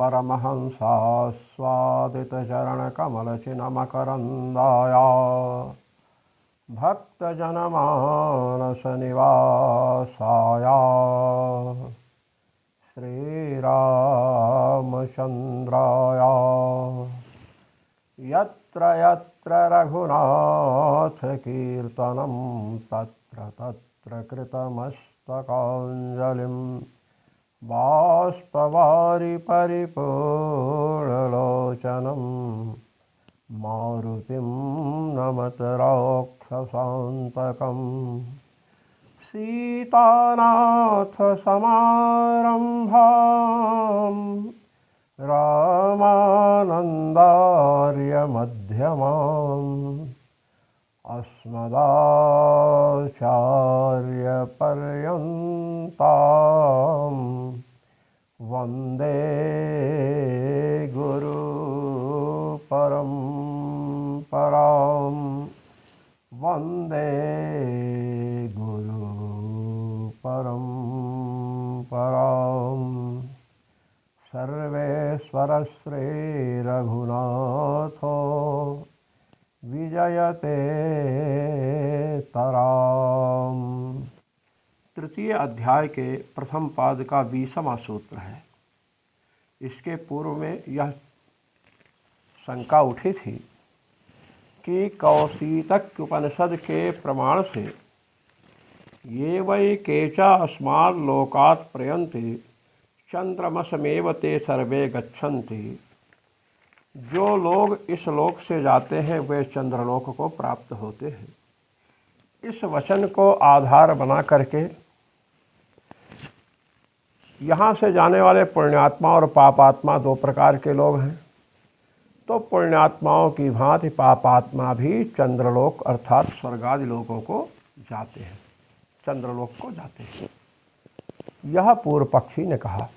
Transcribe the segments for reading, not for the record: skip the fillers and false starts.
परमहंसास्वादितचरणकमलचिन्मकरन्दाया भक्तजनमानसनिवासाया श्रीरामचन्द्राया यत्र यत्र रघुनाथकीर्तनं तत्र तत्र कृतमस्तकाञ्जलिं बाष्पवारि परिपूर्णलोचनं मारुतिं नमत राक्षसान्तकम् सीतानाथसमारम्भाम् रामानन्दार्यमध्यमाम् अस्मदाचार्यपर्यन्ताम् वन्दे गुरुपरम्पराम् वन्दे गुरुपरम्पराम् सर्वेश्वर श्रीरघुनाथो विजयते तराम। तृतीय अध्याय के प्रथम पाद का 20वां सूत्र है। इसके पूर्व में यह शंका उठी थी कि कौशीतक उपनिषद के प्रमाण से ये वै केचा अस्मात् लोकात् प्रयन्ति चंद्रमसमेव ते सर्वे गच्छन्ति। जो लोग इस लोक से जाते हैं वे चंद्रलोक को प्राप्त होते हैं। इस वचन को आधार बना करके यहाँ से जाने वाले पुण्यात्मा और पापात्मा दो प्रकार के लोग हैं। तो पुण्यात्माओं की भांति पापात्मा भी चंद्रलोक अर्थात स्वर्गादि लोकों को जाते हैं, चंद्रलोक को जाते हैं। यह पूर्व पक्षी ने कहा।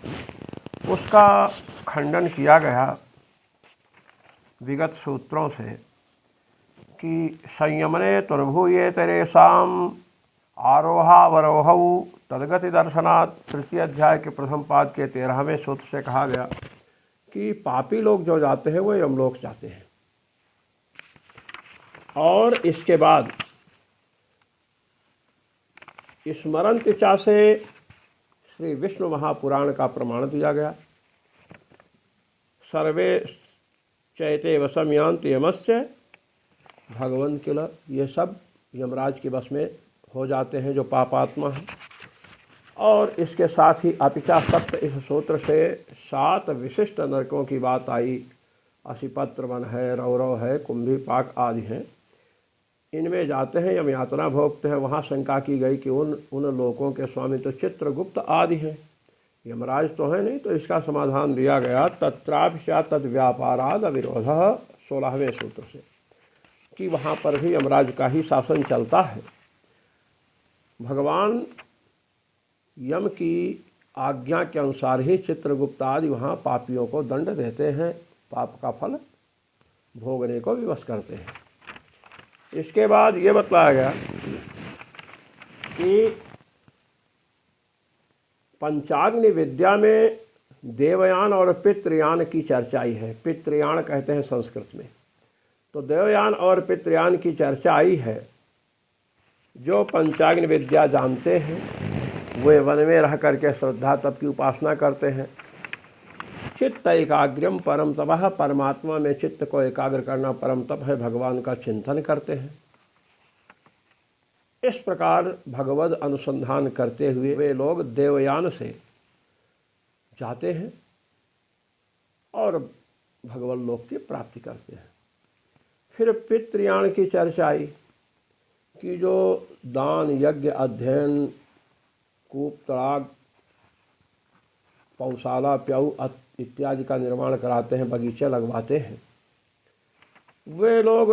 उसका खंडन किया गया विगत सूत्रों से कि संयमने तुर्भूये तेरेसाम आरोहावरोहौ तदगति दर्शनात्। तृतीय अध्याय के प्रथम पाद के 13वें सूत्र से कहा गया कि पापी लोग जो जाते हैं वो यमलोक जाते हैं। और इसके बाद स्मरन्ति चा से श्री विष्णु महापुराण का प्रमाण दिया गया। सर्वे चैते वशम यान्ति यमश्च भगवन् किल। ये सब यमराज के वश में हो जाते हैं जो पापात्मा हैं। और इसके साथ ही अपिचा सप्त, इस सूत्र से 7 विशिष्ट नरकों की बात आई। असिपत्र वन है, रौरव है, कुंभीपाक आदि हैं। इनमें जाते हैं, यम यातना भोगते हैं। वहाँ शंका की गई कि उन लोकों के स्वामी तो चित्रगुप्त आदि हैं, यमराज तो है नहीं। तो इसका समाधान दिया गया तत्राभिषा तद व्यापाराद अविरोध 16वें सूत्र से कि वहाँ पर भी यमराज का ही शासन चलता है। भगवान यम की आज्ञा के अनुसार ही चित्रगुप्त आदि वहाँ पापियों को दंड देते हैं, पाप का फल भोगने को विवश करते हैं। इसके बाद ये बताया गया कि पंचाग्नि विद्या में देवयान और पितृयान की चर्चा आई है। पितृयान कहते हैं संस्कृत में। तो देवयान और पितृयान की चर्चा आई है। जो पंचाग्नि विद्या जानते हैं वे वन में रह करके श्रद्धा तप की उपासना करते हैं। चित्त एकाग्र्यम परम तपः, परमात्मा में चित्त को एकाग्र करना परम तप है। भगवान का चिंतन करते हैं। इस प्रकार भगवद अनुसंधान करते हुए वे लोग देवयान से जाते हैं और भगवत लोक की प्राप्ति करते हैं। फिर पितृयान की चर्चा आई कि जो दान, यज्ञ, अध्ययन, कूप, तड़ाग, पौशाला, प्याऊ इत्यादि का निर्माण कराते हैं, बगीचे लगवाते हैं, वे लोग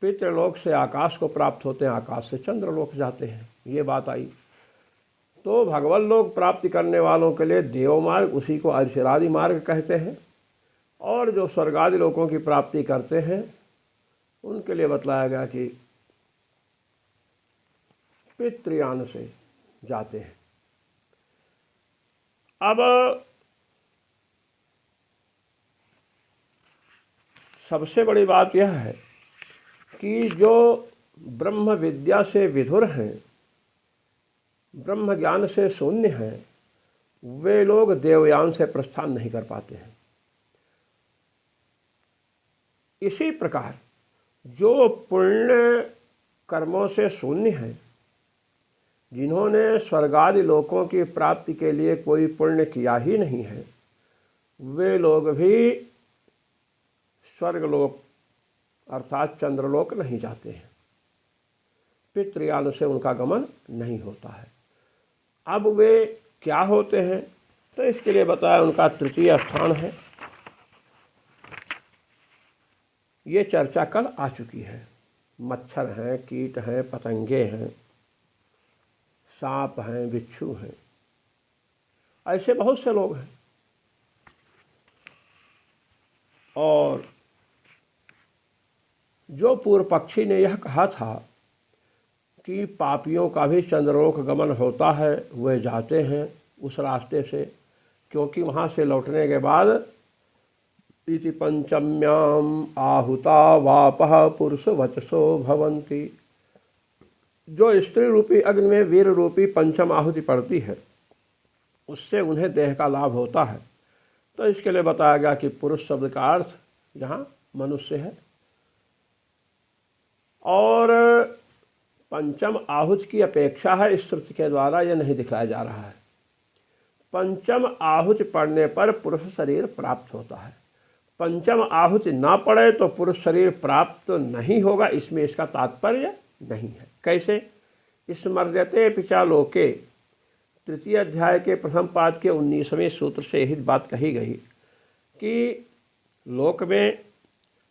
पितृलोक से आकाश को प्राप्त होते हैं, आकाश से चंद्रलोक जाते हैं। ये बात आई। तो भगवत लोक प्राप्ति करने वालों के लिए देव मार्ग, उसी को अर्चिरादि मार्ग कहते हैं। और जो स्वर्गादि लोकों की प्राप्ति करते हैं उनके लिए बतलाया गया कि पितृयान से जाते हैं। अब सबसे बड़ी बात यह है कि जो ब्रह्म विद्या से विधुर हैं, ब्रह्म ज्ञान से शून्य हैं, वे लोग देवयान से प्रस्थान नहीं कर पाते हैं। इसी प्रकार जो पुण्य कर्मों से शून्य हैं, जिन्होंने स्वर्गादि लोकों की प्राप्ति के लिए कोई पुण्य किया ही नहीं है, वे लोग भी स्वर्गलोक अर्थात चंद्रलोक नहीं जाते हैं। पितृयान से उनका गमन नहीं होता है। अब वे क्या होते हैं, तो इसके लिए बताया उनका तृतीय स्थान है। ये चर्चा कल आ चुकी है। मच्छर हैं, कीट हैं, पतंगे हैं, सांप हैं, बिच्छू हैं, ऐसे बहुत से लोग हैं। और जो पूर्व पक्षी ने यह कहा था कि पापियों का भी चंद्रलोक गमन होता है, वे जाते हैं उस रास्ते से, क्योंकि वहाँ से लौटने के बाद इति पंचम्याम आहुता वापः पुरुष वचसो भवन्ति, जो स्त्री रूपी अग्नि में वीर रूपी पंचम आहुति पड़ती है, उससे उन्हें देह का लाभ होता है। तो इसके लिए बताया गया कि पुरुष शब्द का अर्थ यहाँ मनुष्य है। और पंचम आहुति की अपेक्षा है, इस श्रुति के द्वारा यह नहीं दिखाया जा रहा है। पंचम आहुति पड़ने पर पुरुष शरीर प्राप्त होता है, पंचम आहुति ना पड़े तो पुरुष शरीर प्राप्त नहीं होगा, इसमें इसका तात्पर्य नहीं है। कैसे? स्मर्यते पिचा लोके, तृतीय अध्याय के प्रथम पाद के 19वें सूत्र से यही बात कही गई कि लोक में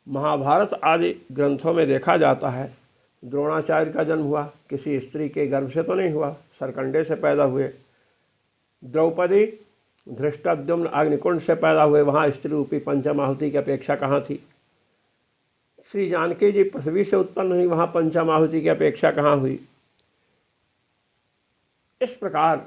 महाभारत आदि ग्रंथों में देखा जाता है, द्रोणाचार्य का जन्म हुआ, किसी स्त्री के गर्भ से तो नहीं हुआ, सरकंडे से पैदा हुए। द्रौपदी धृष्टद्युम्न अग्निकुंड से पैदा हुए, वहाँ स्त्री रूपी पंचम आहुति की अपेक्षा कहाँ थी। श्री जानकी जी पृथ्वी से उत्पन्न हुई, वहाँ पंचम आहुति की अपेक्षा कहाँ हुई। इस प्रकार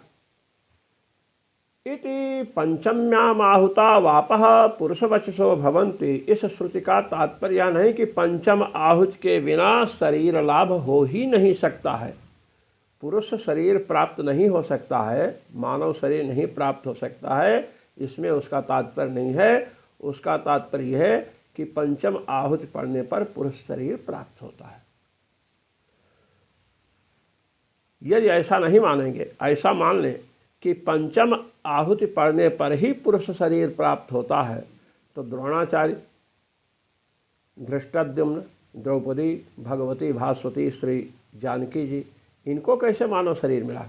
इति पंचम्याम आहुता वापः पुरुष वचसो भवन्ति, इस श्रुति का तात्पर्य नहीं कि पंचम आहुति के बिना शरीर लाभ हो ही नहीं सकता है, पुरुष शरीर प्राप्त नहीं हो सकता है, मानव शरीर नहीं प्राप्त हो सकता है, इसमें उसका तात्पर्य नहीं है। उसका तात्पर्य है कि पंचम आहुति पड़ने पर पुरुष शरीर प्राप्त होता है। यदि ऐसा नहीं मानेंगे, ऐसा मान लें कि पंचम आहुति पड़ने पर ही पुरुष शरीर प्राप्त होता है, तो द्रोणाचार्य, धृष्टद्युम्न, द्रौपदी, भगवती, भास्वती, श्री जानकी जी, इनको कैसे मानव शरीर मिला,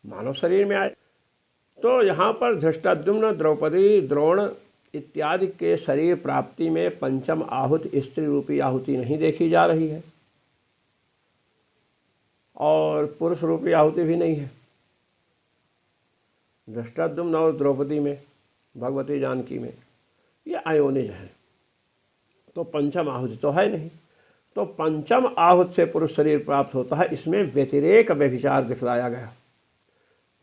मानव शरीर में आए। तो यहाँ पर धृष्टद्युम्न, द्रौपदी, द्रोण इत्यादि के शरीर प्राप्ति में पंचम आहुति स्त्री रूपी आहुति नहीं देखी जा रही है, और पुरुष रूपी आहुति भी नहीं है। धृष्टद्युम्न और द्रौपदी में, भगवती जानकी में ये अयोनिज है, तो पंचम आहुति तो है नहीं। तो पंचम आहुति से पुरुष शरीर प्राप्त होता है, इसमें व्यतिरेक व्यभिचार दिखलाया गया।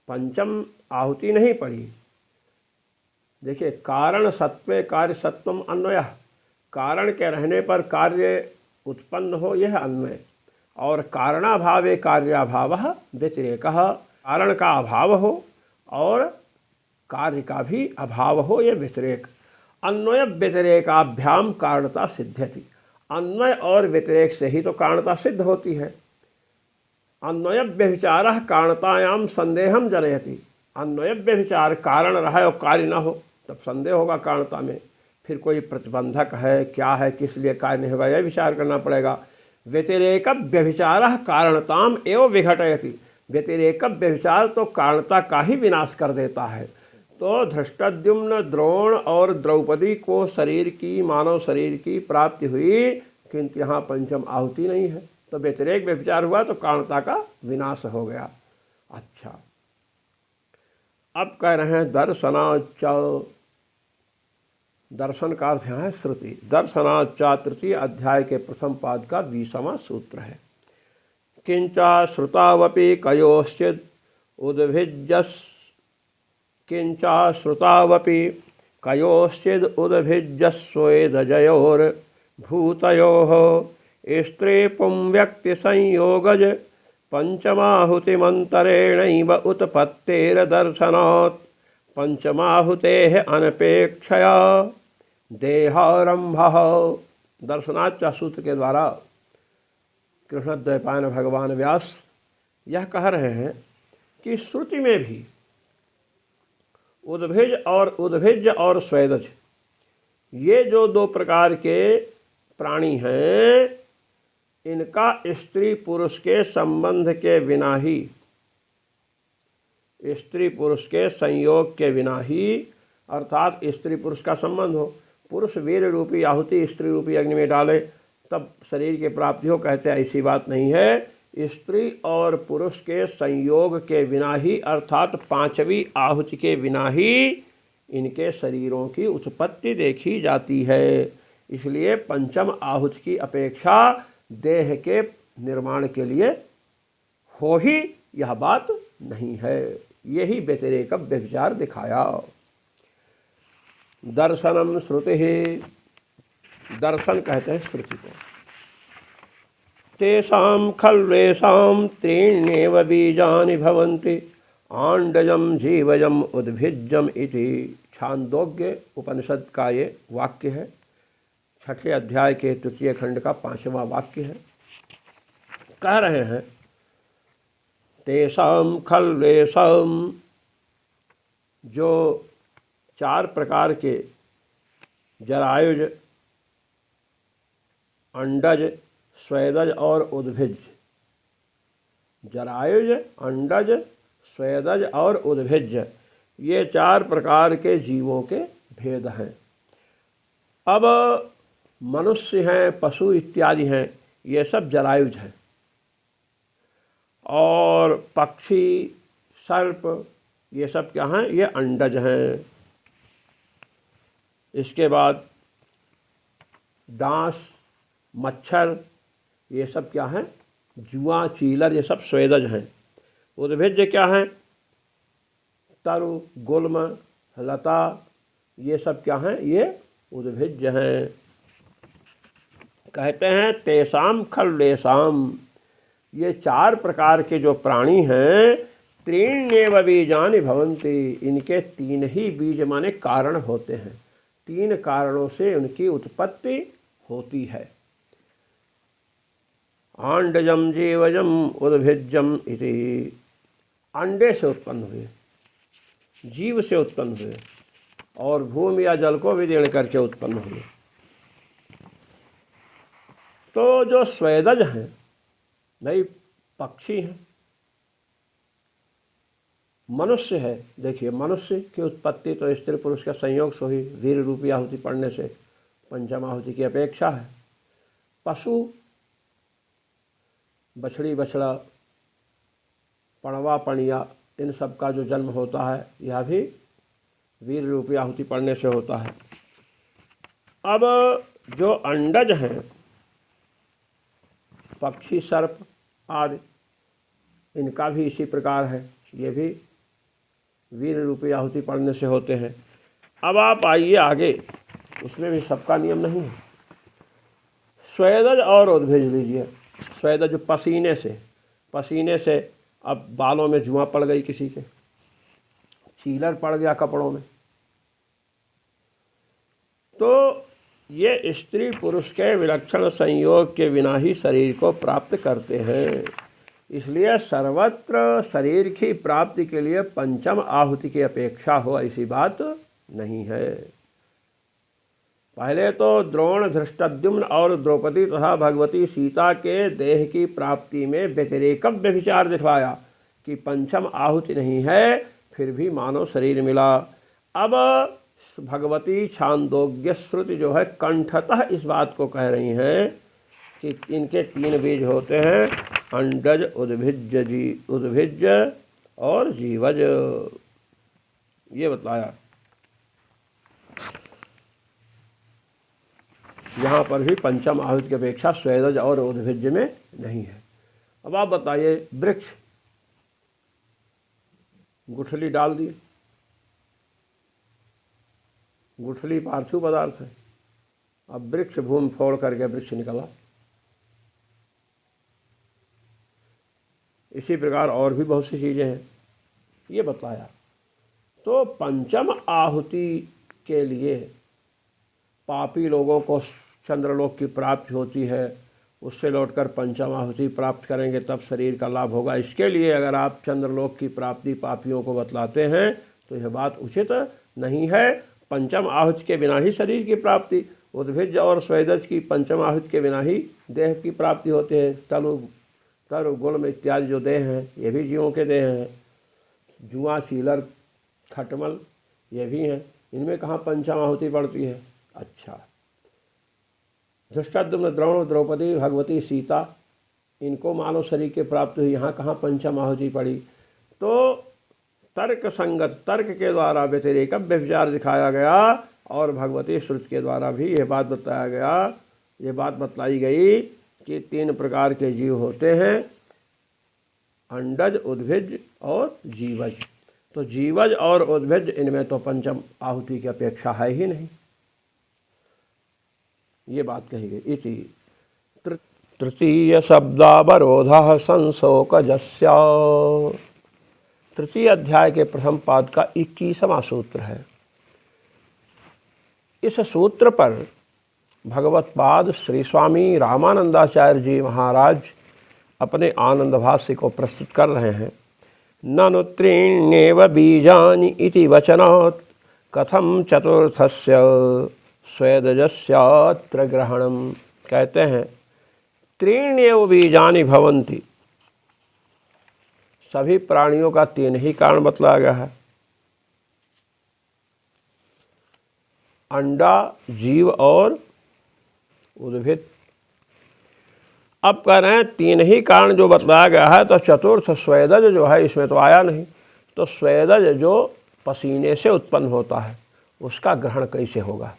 पंचम आहुति नहीं पड़ी। देखिए, कारण सत्वे कार्य सत्वम अन्वय, कारण के रहने पर कार्य उत्पन्न हो यह अन्वय, और कारणाभावे कार्याभाव व्यतिरेक, कारण का अभाव हो और कार्य का भी अभाव हो यह व्यतिरेक। अन्वय व्यतिरेकाभ्याम कारणता सिद्ध्यति, अन्वय और व्यतिरेक से ही तो कारणता सिद्ध होती है। अन्वय व्यभिचारः कारणतायाम संदेहम जनयति, अन्वय व्यभिचार कारण रहा और कार्य न हो तब संदेह होगा कारणता में, फिर कोई प्रतिबंधक है, क्या है, किस लिए कार्य नहीं होगा, यह विचार करना पड़ेगा। व्यतिरेक व्यभिचारः कारणताम एवं विघटयति, व्यतिरेक व्यभिचार तो कारणता का ही विनाश कर देता है। तो धृष्टद्युम्न, द्रोण और द्रौपदी को शरीर की, मानव शरीर की प्राप्ति हुई, किंतु यहाँ पंचम आहुति नहीं है, तो व्यतिरेक व्यभिचार हुआ तो कारणता का विनाश हो गया। अच्छा, अब कह रहे हैं दर्शनाच्च, दर्शन का अर्थ है श्रुति। दर्शनाच्च तृतीय अध्याय के प्रथम पाद का 20वां सूत्र है। किंचा श्रुतावपि कयोश्चिद उद्भिज्यस्, किंचा श्रुतावपि कयोश्चिद उद्भिज्जस्वेदजयोर्भूतयोः स्त्री पुंव्यक्ति संयोगज पंचमाहुतिमंतरेणैव उत्पत्तेर्दर्शनात् पंचमाहुतेः अनपेक्षया देहारंभः। दर्शनाच सूत्र के द्वारा कृष्णद्वैपायन भगवान व्यास यह कह रहे हैं कि श्रुति में भी उद्भिज और स्वेदज, ये जो दो प्रकार के प्राणी हैं, इनका स्त्री पुरुष के संबंध के बिना ही, स्त्री पुरुष के संयोग के बिना ही, अर्थात स्त्री पुरुष का संबंध हो, पुरुष वीर रूपी आहुति स्त्री रूपी अग्नि में डाले तब शरीर की प्राप्ति हो, कहते हैं ऐसी बात नहीं है। स्त्री और पुरुष के संयोग के बिना ही, अर्थात पांचवी आहुति के बिना ही इनके शरीरों की उत्पत्ति देखी जाती है। इसलिए पंचम आहुति की अपेक्षा देह के निर्माण के लिए हो ही यह बात नहीं है। यही व्यतिरेक व्यभिचार दिखाया। दर्शनम श्रुति, दर्शन कहते हैं श्रुति को। तेषां खल्वेषां त्रीण्येव बीजानि भवन्ति आंडजम जीवजम उद्भिज्जम इति। छांदोग्य उपनिषद का ये वाक्य है, 6ठे अध्याय के 3 खंड का 5वां वाक्य है। कह रहे हैं तेषां खल्वेषां, जो 4 प्रकार के जरायुज, अंडज, स्वेदज और उद्भिज, जरायुज, अंडज, स्वेदज और उद्भिज, ये 4 प्रकार के जीवों के भेद हैं। अब मनुष्य हैं, पशु इत्यादि हैं, ये सब जरायुज हैं, और पक्षी, सर्प, ये सब क्या हैं? ये अंडज हैं। इसके बाद डांस, मच्छर, ये सब क्या हैं? जुआ, चीलर, ये सब स्वेदज हैं। उद्भिज क्या हैं? तरु, गुल्म, लता, ये सब क्या हैं? ये उद्भिज हैं। कहते हैं तेषां खल्वेषां, ये 4 प्रकार के जो प्राणी हैं, त्रीण्येव बीजानि भवन्ति, इनके 3 ही बीज माने कारण होते हैं। 3 कारणों से उनकी उत्पत्ति होती है। आंडजम जीवजम उद्भिज्जम इति, अंडे से उत्पन्न हुए, जीव से उत्पन्न हुए, और भूमि या जल को विदीर्ण करके उत्पन्न हुए। तो जो स्वेदज हैं, नहीं पक्षी हैं, मनुष्य है। देखिए, मनुष्य की उत्पत्ति तो स्त्री पुरुष का संयोग से हुई, वीर रूपी आहुति पड़ने से, पंचम आहुति की अपेक्षा है। पशु, बछड़ी बछड़ा, पणवा पणिया, इन सब का जो जन्म होता है, यह भी वीर रूपी आहुति पड़ने से होता है। अब जो अंडज हैं, पक्षी, सर्प आदि, इनका भी इसी प्रकार है, ये भी वीर रूपी आहुति पड़ने से होते हैं। अब आप आइए आगे, उसमें भी सबका नियम नहीं है। स्वेदज और उद्भिज लीजिए। स्वेदज पसीने से अब बालों में जुआ पड़ गई किसी के, चीलर पड़ गया कपड़ों में, तो ये स्त्री पुरुष के विलक्षण संयोग के बिना ही शरीर को प्राप्त करते हैं। इसलिए सर्वत्र शरीर की प्राप्ति के लिए पंचम आहुति की अपेक्षा हो, ऐसी बात नहीं है। पहले तो द्रोण, धृष्टद्युम्न और द्रौपदी तथा भगवती सीता के देह की प्राप्ति में व्यतिरेक व्यभिचार दिखवाया कि पंचम आहुति नहीं है, फिर भी मानव शरीर मिला। अब भगवती छांदोग्य श्रुति जो है कंठतः इस बात को कह रही हैं कि इनके 3 बीज होते हैं, अंडज, उद्भिज और जीवज, ये बतलाया। यहाँ पर भी पंचम आहुति की अपेक्षा स्वेदज और उद्भिज में नहीं है। अब आप बताइए, वृक्ष, गुठली डाल दी, गुठली पार्थिव पदार्थ है। अब वृक्ष भूमि फोड़ करके वृक्ष निकला। इसी प्रकार और भी बहुत सी चीज़ें हैं, ये बताया। तो पंचम आहुति के लिए पापी लोगों को चंद्रलोक की प्राप्ति होती है, उससे लौटकर पंचम आहुति प्राप्त करेंगे तब शरीर का लाभ होगा। इसके लिए अगर आप चंद्रलोक की प्राप्ति पापियों को बतलाते हैं तो यह बात उचित नहीं है। पंचम आहुति के बिना ही शरीर की प्राप्ति, उद्भिज और स्वेदज की पंचम आहुति के बिना ही देह की प्राप्ति होती है। तरु गुण इत्यादि जो देह हैं ये भी जीवों के देह हैं। जुआ, सीलर, खटमल ये भी हैं, इनमें कहाँ पंचम आहुति पड़ती है। अच्छा, धृष्टद्युम्न, द्रोण, द्रौपदी, भगवती, सीता, इनको मानव शरीर की प्राप्ति हुई, यहाँ कहाँ पंचम आहुति पड़ी। तो तर्क संगत, तर्क के द्वारा व्यतिरेक व्यभिचार दिखाया गया और भगवती श्रुति के द्वारा भी यह बात बताया गया, ये बात बतलाई गई कि 3 प्रकार के जीव होते हैं, अंडज, उद्भिज और जीवज। तो जीवज और उद्भिज इनमें तो पंचम आहुति की अपेक्षा है ही नहीं, ये बात कही गई। इति तृतीय शब्दावरोधः संशोकजस्य। तृतीय अध्याय के प्रथम पाद का 21वां सूत्र है। इस सूत्र पर भगवत्पाद श्री स्वामी रामानंदाचार्य जी महाराज अपने आनंद भाष्य को प्रस्तुत कर रहे हैं। ननु त्रीण्येव बीजानि इति वचनात् कथम चतुर्थस्य स्वेदजस्यात्र ग्रहणम। कहते हैं त्रीण्येव बीजानि भवन्ति, सभी प्राणियों का 3 ही कारण बतलाया गया है, अंडा, जीव और उद्भिद। अब कह रहे हैं 3 ही कारण जो बतलाया गया है, तो चतुर्थ स्वेदज जो है इसमें तो आया नहीं। तो स्वेदज जो पसीने से उत्पन्न होता है उसका ग्रहण कैसे होगा।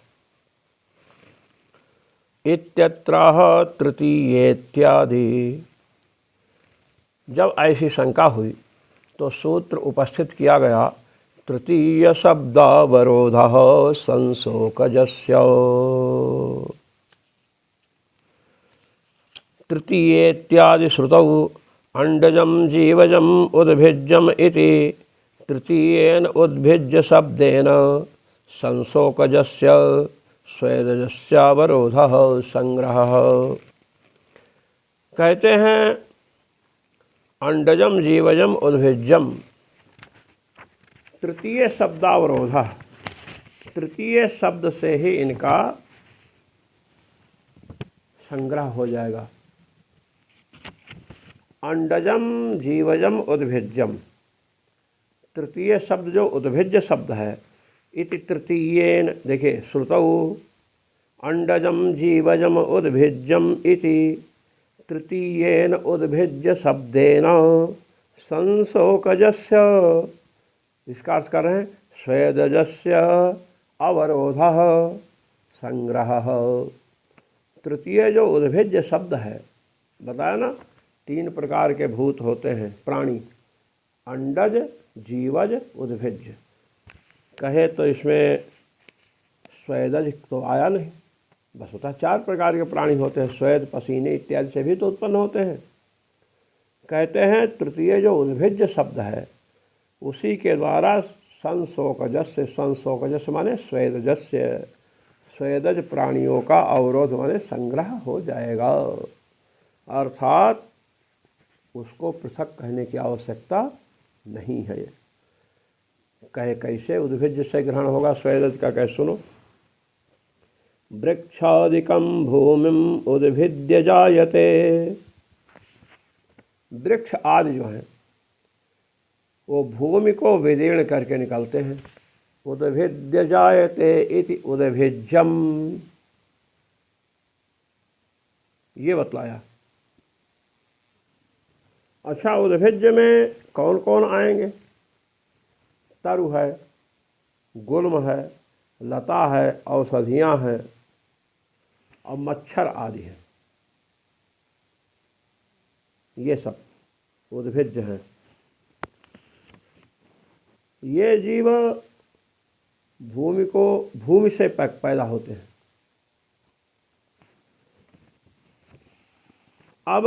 इत्यत्रः तृतीय इत्यादि। जब ऐसी शंका हुई तो सूत्र उपस्थित किया गया। तृतीय शब्दावरोधः संशोकजस्य। तृतीय इत्यादि श्रुतौ अंडजम जीवजम उद्भिज्जम इति तृतीयेन उद्भिज्य शब्देन संशोकजस्य स्वेदजस्यावरोधः संग्रहः। कहते हैं अंडजम जीवजम उद्भिज्जम, तृतीय शब्दावरोध, तृतीय शब्द से ही इनका संग्रह हो जाएगा। अंडजम जीवजम उद्भिज्जम, तृतीय शब्द जो उद्भिज्य शब्द है, इति तृतीयेन, देखिए श्रुतौ अंडजम जीवजम उद्भिज्जम इति तृतीयेन उद्भिज्य शब्देन संशोकजस्य, इसका अर्थ कर रहे हैं स्वेदजस्य अवरोधः संग्रहः। तृतीय जो उद्भिज्य शब्द है, बताया ना 3 प्रकार के भूत होते हैं प्राणी, अंडज, जीवज, उद्भिज। कहे तो इसमें स्वेदज तो आया नहीं, बस होता 4 प्रकार के प्राणी होते हैं, स्वेद, पसीने इत्यादि से भी तो उत्पन्न होते हैं। कहते हैं तृतीय जो उद्भिज शब्द है उसी के द्वारा संशोकजस्य, संशोकजस्य माने स्वेदजस्य, स्वेदज प्राणियों का अवरोध माने संग्रह हो जाएगा, अर्थात उसको पृथक कहने की आवश्यकता नहीं है। कहे कैसे उद्भिज से ग्रहण होगा स्वेदज का, कह सुनो। वृक्षादिकं भूमिम उद्भिद्य जायते, वृक्ष आदि जो हैं वो भूमि को विदीर्ण करके निकलते हैं। उद्भिद्य जायते इति उद्भिज्यम, ये बतलाया। अच्छा, उद्भिज्य में कौन कौन आएंगे? तरु है, गुल्म है, लता है, औषधियाँ हैं और मच्छर आदि हैं, ये सब उद्भिज्य हैं। ये जीव भूमि से पैदा होते हैं। अब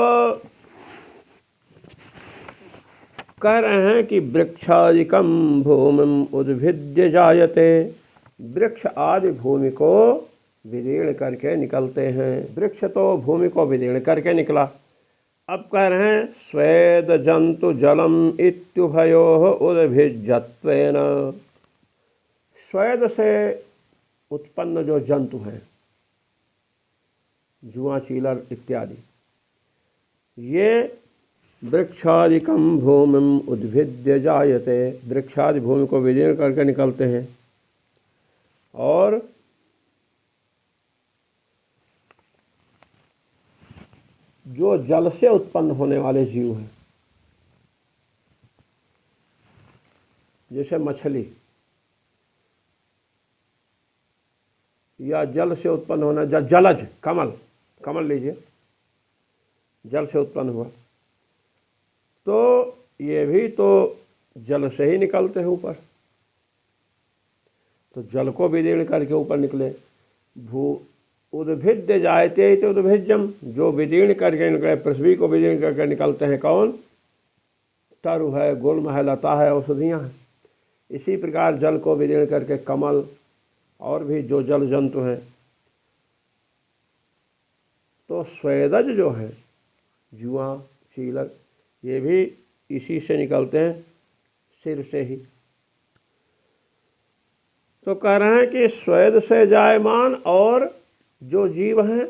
कह रहे हैं कि वृक्षादिकम भूमिम उद्भिद्य जायते, वृक्ष आदि भूमि को विदीर्ण करके निकलते हैं। वृक्ष तो भूमि को विदीर्ण करके निकला। अब कह रहे हैं स्वेद जंतु जलम इत्युभयोः उद्भिज्जत्वेन, स्वेद से उत्पन्न जो जंतु हैं, जुआ चीलर इत्यादि, ये वृक्षादिकम भूमिम उद्भिद्य जायते, वृक्षादि भूमि को विदीर्ण करके निकलते हैं। और जो जल से उत्पन्न होने वाले जीव हैं, जैसे मछली, या जल से उत्पन्न होना, जलज कमल लीजिए, जल से उत्पन्न हुआ, तो ये भी तो जल से ही निकलते हैं ऊपर। तो जल को विदीर्ण करके ऊपर निकले। उद्भिद्य जायते तो उद्भिज्यम, जो विदीर्ण करके निकले, पृथ्वी को विदीर्ण करके निकलते हैं कौन? तरु है, गुल्म है, लता है, औषधियाँ हैं। इसी प्रकार जल को विदीर्ण करके कमल और भी जो जल जंतु हैं। तो स्वेदज जो है, जुआ चीलर, ये भी इसी से निकलते हैं, सिर से ही। तो कह रहे हैं कि स्वेद से जायमान और जो जीव हैं,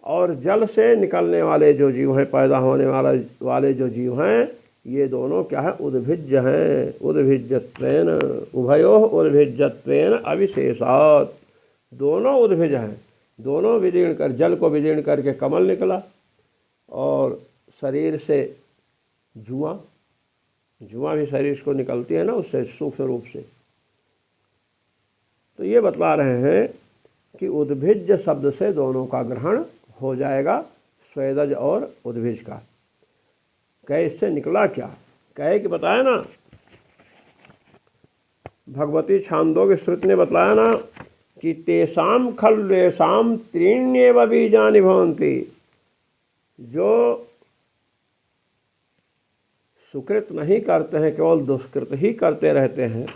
और जल से निकलने वाले जो जीव हैं, पैदा होने वाले जो जीव हैं, ये दोनों क्या है? उद्भिज्य हैं। उद्भिज्यत्वेन उभयोः उद्भिज्यत्वेन अविशेषात्, दोनों उद्भिज हैं। दोनों विदीर्ण कर, जल को विदीर्ण करके कमल निकला, और शरीर से जुआ भी शरीर को निकलती है ना, उससे सूक्ष्म रूप से। तो ये बतला रहे हैं कि उद्भिज्य शब्द से दोनों का ग्रहण हो जाएगा, स्वेदज और उद्भिज का। कहे इससे निकला क्या? कहे कि बताया ना, भगवती छांदोग्य श्रुति ने बताया ना कि तेषाम खल्वेषाम त्रीण्येव बीजानि भवन्ति, जो सुकृत नहीं करते हैं, केवल दुष्कृत ही करते रहते हैं,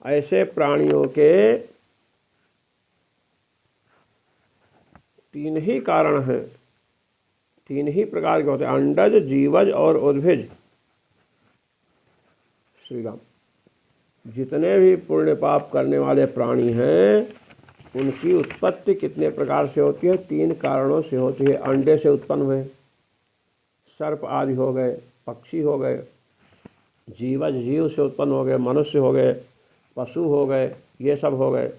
ऐसे प्राणियों के तीन ही कारण हैं, तीन ही प्रकार के होते हैं, अंडज, जीवज और उद्भिज। श्री राम, जितने भी पुण्य पाप करने वाले प्राणी हैं, उनकी उत्पत्ति कितने प्रकार से होती है? तीन कारणों से होती है। अंडे से उत्पन्न हुए, सर्प आदि हो गए, पक्षी हो गए, जीवज जीव से उत्पन्न हो गए, मनुष्य हो गए, पशु हो गए, ये सब हो गए।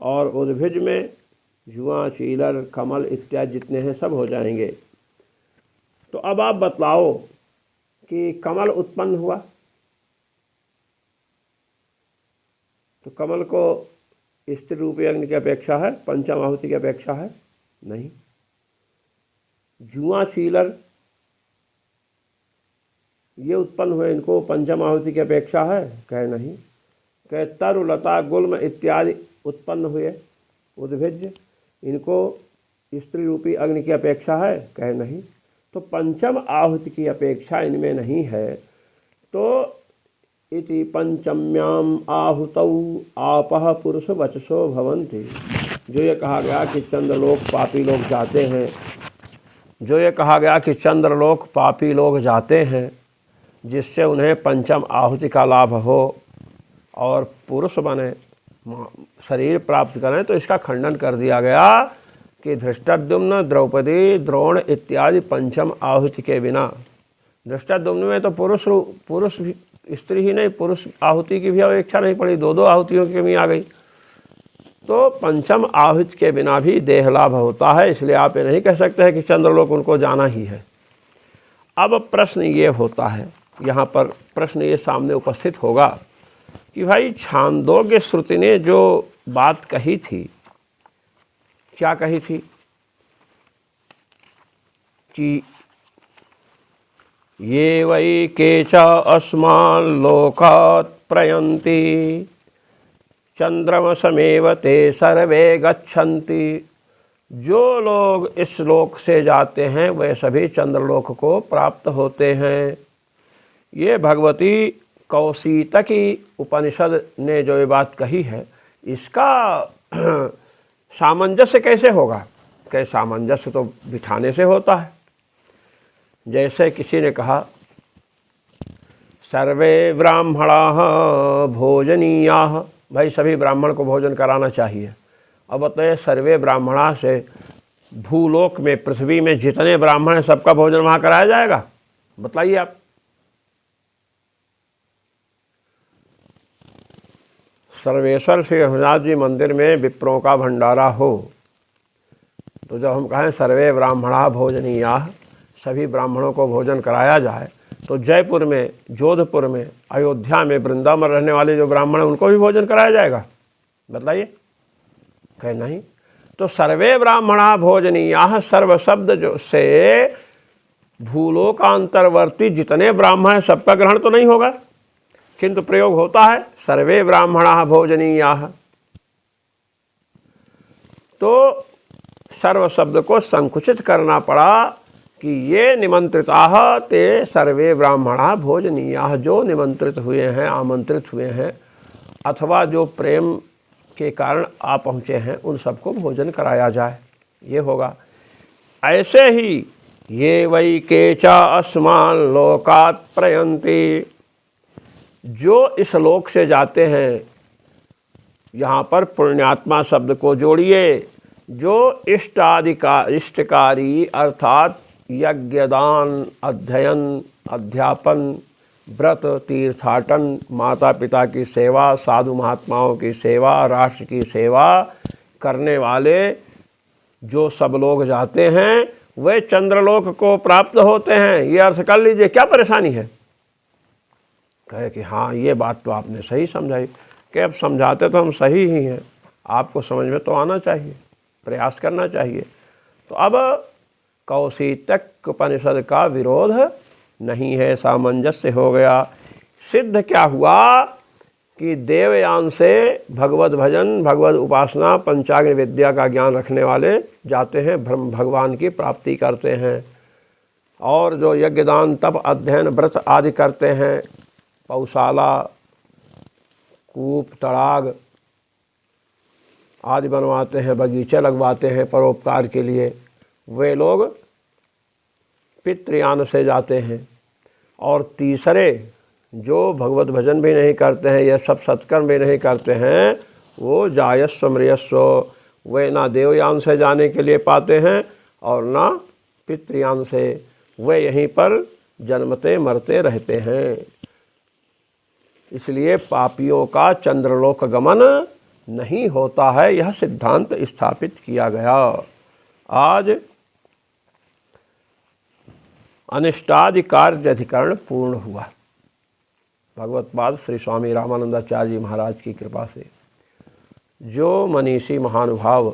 और उद्भिज में जुआ, चीलर, कमल इत्यादि जितने हैं सब हो जाएंगे। तो अब आप बतलाओ कि कमल उत्पन्न हुआ, तो कमल को स्त्री रूपी अग्नि की अपेक्षा है, पंचम आहुति की अपेक्षा है? नहीं। जुआ, चीलर ये उत्पन्न हुए, इनको पंचम आहुति की अपेक्षा है? कहे नहीं। कहे तरु, लता, गुल्म इत्यादि उत्पन्न हुए उद्भिज, इनको स्त्री रूपी अग्नि की अपेक्षा है? कहे नहीं। तो पंचम आहुति की अपेक्षा इनमें नहीं है। तो इति पंचम्याम आहुतौ आपः पुरुष वचसो भवन्ति, जो ये कहा गया कि चंद्रलोक पापी लोग जाते हैं, जो ये कहा गया कि चंद्रलोक पापी लोग जाते हैं, जिससे उन्हें पंचम आहुति का लाभ हो और पुरुष बने, शरीर प्राप्त करें, तो इसका खंडन कर दिया गया कि धृष्टद्युम्न, द्रौपदी, द्रोण इत्यादि पंचम आहुति के बिना, धृष्टद्युम्न में तो पुरुष स्त्री ही नहीं, पुरुष आहुति की भी अपेक्षा नहीं पड़ी, दो आहुतियों की कमी आ गई। तो पंचम आहुति के बिना भी देह लाभ होता है, इसलिए आप ये नहीं कह सकते हैं कि चंद्रलोक उनको जाना ही है। अब प्रश्न ये होता है, यहाँ पर प्रश्न ये सामने उपस्थित होगा कि भाई छांदोग्य श्रुति ने जो बात कही थी, क्या कही थी? कि ये वै केच अस्मान् लोकात् प्रयन्ति, चंद्रमसमेव ते सर्वे गच्छन्ति। जो लोग इस लोक से जाते हैं वे सभी चंद्रलोक को प्राप्त होते हैं। ये भगवती कौशीतकी उपनिषद ने जो ये बात कही है, इसका सामंजस्य कैसे होगा? क्या सामंजस्य तो बिठाने से होता है। जैसे किसी ने कहा सर्वे ब्राह्मणाः भोजनीयाः, भाई सभी ब्राह्मण को भोजन कराना चाहिए। अब बताइए सर्वे ब्राह्मणा से भूलोक में, पृथ्वी में जितने ब्राह्मण हैं सबका भोजन वहाँ कराया जाएगा? बताइए आप। सर्वेश्वर श्री रघुनाथ जी मंदिर में विप्रों का भंडारा हो, तो जब हम कहें सर्वे ब्राह्मणा भोजनीयाः, सभी ब्राह्मणों को भोजन कराया जाए, तो जयपुर में, जोधपुर में, अयोध्या में, वृंदावन रहने वाले जो ब्राह्मण हैं उनको भी भोजन कराया जाएगा? बताइए। कहे नहीं। तो सर्वे ब्राह्मणा भोजनीयाः सर्व शब्द जो से भूलोकांतरवर्ती जितने ब्राह्मण हैं सबका ग्रहण तो नहीं होगा, किंतु प्रयोग होता है सर्वे ब्राह्मणाः भोजनीयाः। तो सर्व शब्द को संकुचित करना पड़ा कि ये निमंत्रिताः ते सर्वे ब्राह्मणाः भोजनीयाः। जो निमंत्रित हुए हैं, आमंत्रित हुए हैं, अथवा जो प्रेम के कारण आ पहुँचे हैं, उन सबको भोजन कराया जाए, ये होगा। ऐसे ही ये वै केचा अस्मान् लोकात् प्रयन्ति, जो इस लोक से जाते हैं, यहाँ पर पुण्यात्मा शब्द को जोड़िए, जो इष्टकारी अर्थात यज्ञदान, अध्ययन, अध्यापन, व्रत, तीर्थाटन, माता पिता की सेवा, साधु महात्माओं की सेवा, राष्ट्र की सेवा करने वाले जो सब लोग जाते हैं वे चंद्रलोक को प्राप्त होते हैं। ये अर्थ कर लीजिए, क्या परेशानी है? कहे कि हाँ ये बात तो आपने सही समझाई। कि अब समझाते तो हम सही ही हैं, आपको समझ में तो आना चाहिए, प्रयास करना चाहिए। तो अब कौशीतक उपनिषद का विरोध नहीं है, सामंजस्य हो गया। सिद्ध क्या हुआ कि देवयान से भगवत भजन, भगवत उपासना, पंचाग्नि विद्या का ज्ञान रखने वाले जाते हैं, ब्रह्म भगवान की प्राप्ति करते हैं। और जो यज्ञदान, तप, अध्ययन, व्रत आदि करते हैं, पौशाला, कूप, तड़ाग आदि बनवाते हैं, बगीचे लगवाते हैं परोपकार के लिए, वे लोग पितृयान से जाते हैं। और तीसरे जो भगवत भजन भी नहीं करते हैं, ये सब सत्कर्म भी नहीं करते हैं, वो जायस्व मृयस्व, वे ना देवयान से जाने के लिए पाते हैं और ना पितृयान से, वे यहीं पर जन्मते मरते रहते हैं। इसलिए पापियों का चंद्रलोक गमन नहीं होता है, यह सिद्धांत स्थापित किया गया। आज अनिष्टादि कार्य अधिकरण पूर्ण हुआ। भगवत्पाद श्री स्वामी रामानंदाचार्य जी महाराज की कृपा से जो मनीषी महानुभाव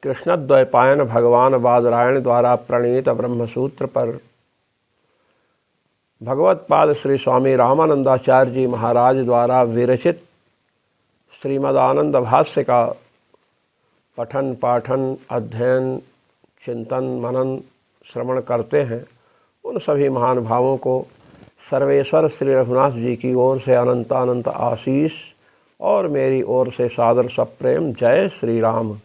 कृष्णद्वैपायन भगवान बादरायण द्वारा प्रणीत ब्रह्मसूत्र पर भगवत्पाद श्री स्वामी रामानंदाचार्य जी महाराज द्वारा विरचित श्रीमदानंद भाष्य का पठन, पाठन, अध्ययन, चिंतन, मनन, श्रवण करते हैं, उन सभी महानुभावों को सर्वेश्वर श्री रघुनाथ जी की ओर से अनंत अनंत आशीष और मेरी ओर से सादर सप्रेम। जय श्री राम।